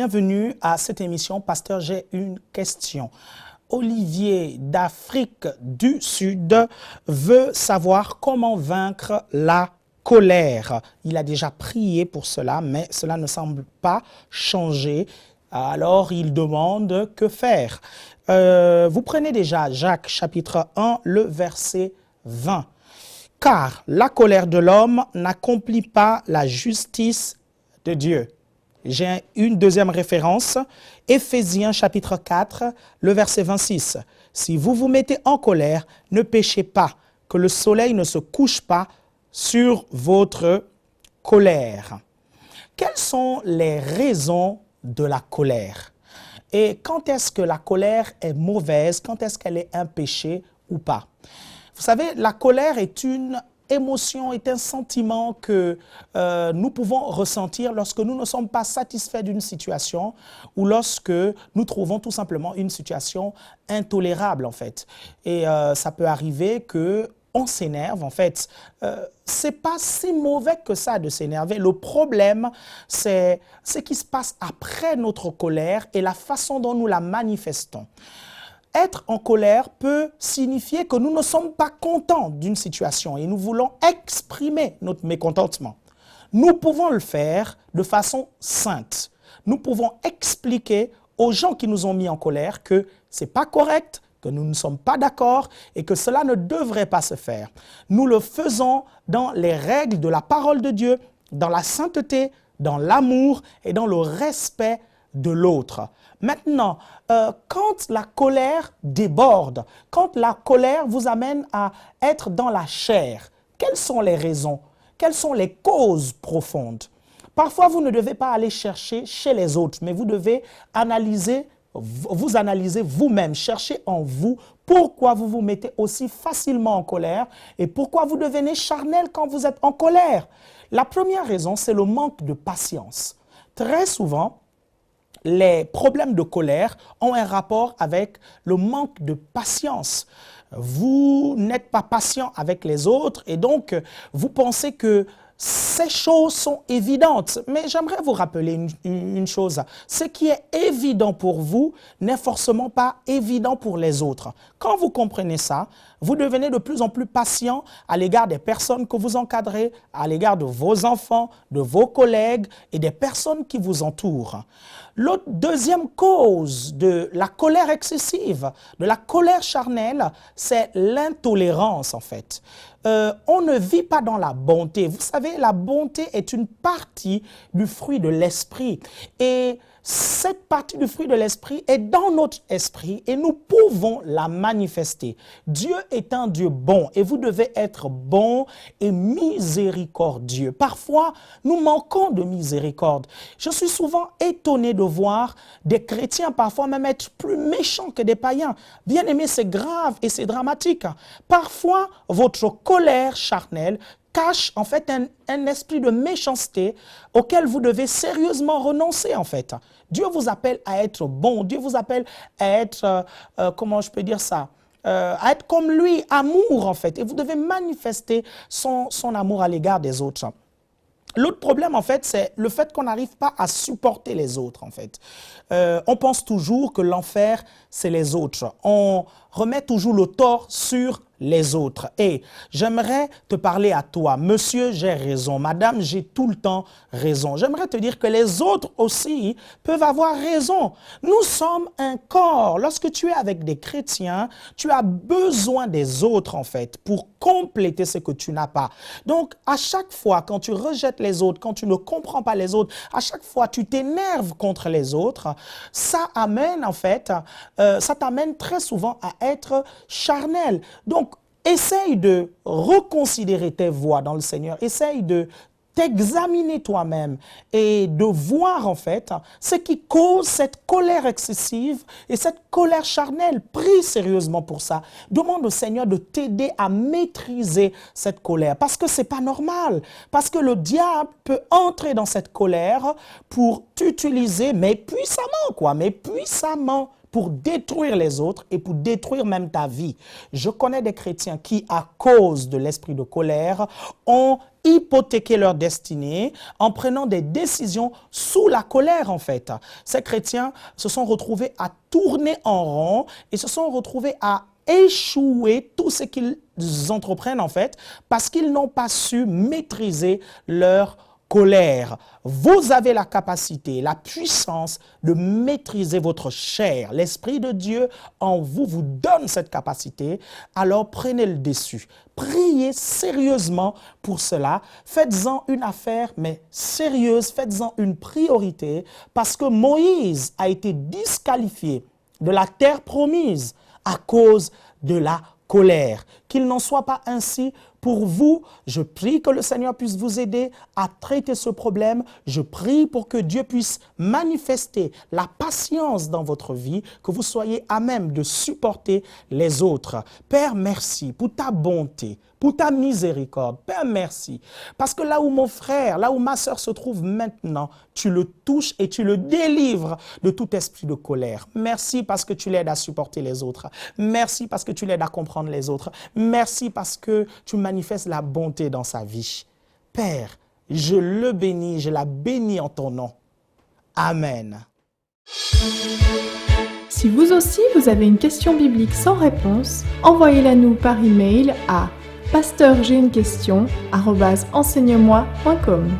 bienvenue à cette émission. Pasteur, j'ai une question. Olivier d'Afrique du Sud veut savoir comment vaincre la colère. Il a déjà prié pour cela, mais cela ne semble pas changer. Alors, il demande que faire. Vous prenez déjà Jacques chapitre 1, le verset 20. Car la colère de l'homme n'accomplit pas la justice de Dieu. J'ai une deuxième référence, Éphésiens chapitre 4, le verset 26. Si vous vous mettez en colère, ne péchez pas, que le soleil ne se couche pas sur votre colère. Quelles sont les raisons de la colère? Et quand est-ce que la colère est mauvaise? Quand est-ce qu'elle est un péché ou pas? Vous savez, la colère est une émotion, est un sentiment que nous pouvons ressentir lorsque nous ne sommes pas satisfaits d'une situation ou lorsque nous trouvons tout simplement une situation intolérable en fait. Et ça peut arriver que on s'énerve en fait. C'est pas si mauvais que ça de s'énerver. Le problème, c'est ce qui se passe après notre colère et la façon dont nous la manifestons. Être en colère peut signifier que nous ne sommes pas contents d'une situation et nous voulons exprimer notre mécontentement. Nous pouvons le faire de façon sainte. Nous pouvons expliquer aux gens qui nous ont mis en colère que ce n'est pas correct, que nous ne sommes pas d'accord et que cela ne devrait pas se faire. Nous le faisons dans les règles de la parole de Dieu, dans la sainteté, dans l'amour et dans le respect de l'autre. Maintenant, quand la colère déborde, quand la colère vous amène à être dans la chair, quelles sont les raisons? Quelles sont les causes profondes? Parfois, vous ne devez pas aller chercher chez les autres, mais vous devez vous analyser vous-même, chercher en vous pourquoi vous vous mettez aussi facilement en colère et pourquoi vous devenez charnel quand vous êtes en colère. La première raison, c'est le manque de patience. Très souvent, les problèmes de colère ont un rapport avec le manque de patience. Vous n'êtes pas patient avec les autres et donc vous pensez que ces choses sont évidentes. Mais j'aimerais vous rappeler une chose. Ce qui est évident pour vous n'est forcément pas évident pour les autres. Quand vous comprenez ça, vous devenez de plus en plus patient à l'égard des personnes que vous encadrez, à l'égard de vos enfants, de vos collègues et des personnes qui vous entourent. L'autre deuxième cause de la colère excessive, de la colère charnelle, c'est l'intolérance en fait. On ne vit pas dans la bonté. Vous savez, la bonté est une partie du fruit de l'esprit. Et cette partie du fruit de l'esprit est dans notre esprit et nous pouvons la manifester. Dieu est un Dieu bon et vous devez être bon et miséricordieux. Parfois, nous manquons de miséricorde. Je suis souvent étonné de voir des chrétiens parfois même être plus méchants que des païens. Bien aimé, c'est grave et c'est dramatique. Parfois, votre colère charnelle cache en fait un esprit de méchanceté auquel vous devez sérieusement renoncer en fait. Dieu vous appelle à être bon, Dieu vous appelle à être, comment je peux dire ça, à être comme lui, amour en fait. Et vous devez manifester son amour à l'égard des autres. L'autre problème, en fait, c'est le fait qu'on n'arrive pas à supporter les autres, en fait. On pense toujours que l'enfer, c'est les autres. On remet toujours le tort sur les autres. Et j'aimerais te parler à toi. Monsieur, j'ai raison. Madame, j'ai tout le temps raison. J'aimerais te dire que les autres aussi peuvent avoir raison. Nous sommes un corps. Lorsque tu es avec des chrétiens, tu as besoin des autres, en fait, pour compléter ce que tu n'as pas. Donc, à chaque fois, quand tu rejettes les autres, quand tu ne comprends pas les autres, à chaque fois, tu t'énerves contre les autres, ça amène, en fait, ça t'amène très souvent à être charnel. Donc, essaye de reconsidérer tes voies dans le Seigneur. Essaye de t'examiner toi-même et de voir en fait ce qui cause cette colère excessive et cette colère charnelle. Prie sérieusement pour ça. Demande au Seigneur de t'aider à maîtriser cette colère parce que c'est pas normal. Parce que le diable peut entrer dans cette colère pour t'utiliser, mais puissamment, pour détruire les autres et pour détruire même ta vie. Je connais des chrétiens qui, à cause de l'esprit de colère, ont hypothéqué leur destinée en prenant des décisions sous la colère, en fait. Ces chrétiens se sont retrouvés à tourner en rond et se sont retrouvés à échouer tout ce qu'ils entreprennent, en fait, parce qu'ils n'ont pas su maîtriser leur colère. Vous avez la capacité, la puissance de maîtriser votre chair. L'Esprit de Dieu en vous vous donne cette capacité. Alors prenez le dessus. Priez sérieusement pour cela. Faites-en une affaire, mais sérieuse. Faites-en une priorité parce que Moïse a été disqualifié de la terre promise à cause de la colère. Qu'il n'en soit pas ainsi pour vous. Je prie que le Seigneur puisse vous aider à traiter ce problème. Je prie pour que Dieu puisse manifester la patience dans votre vie, que vous soyez à même de supporter les autres. Père, merci pour ta bonté, pour ta miséricorde. Père, merci. Parce que là où mon frère, là où ma sœur se trouve maintenant, tu le touches et tu le délivres de tout esprit de colère. Merci parce que tu l'aides à supporter les autres. Merci parce que tu l'aides à comprendre les autres. Merci parce que tu manifestes la bonté dans sa vie. Père, je le bénis, je la bénis en ton nom. Amen. Si vous aussi, vous avez une question biblique sans réponse, envoyez-la nous par email à pasteurj'ainequestion@enseigne-moi.com.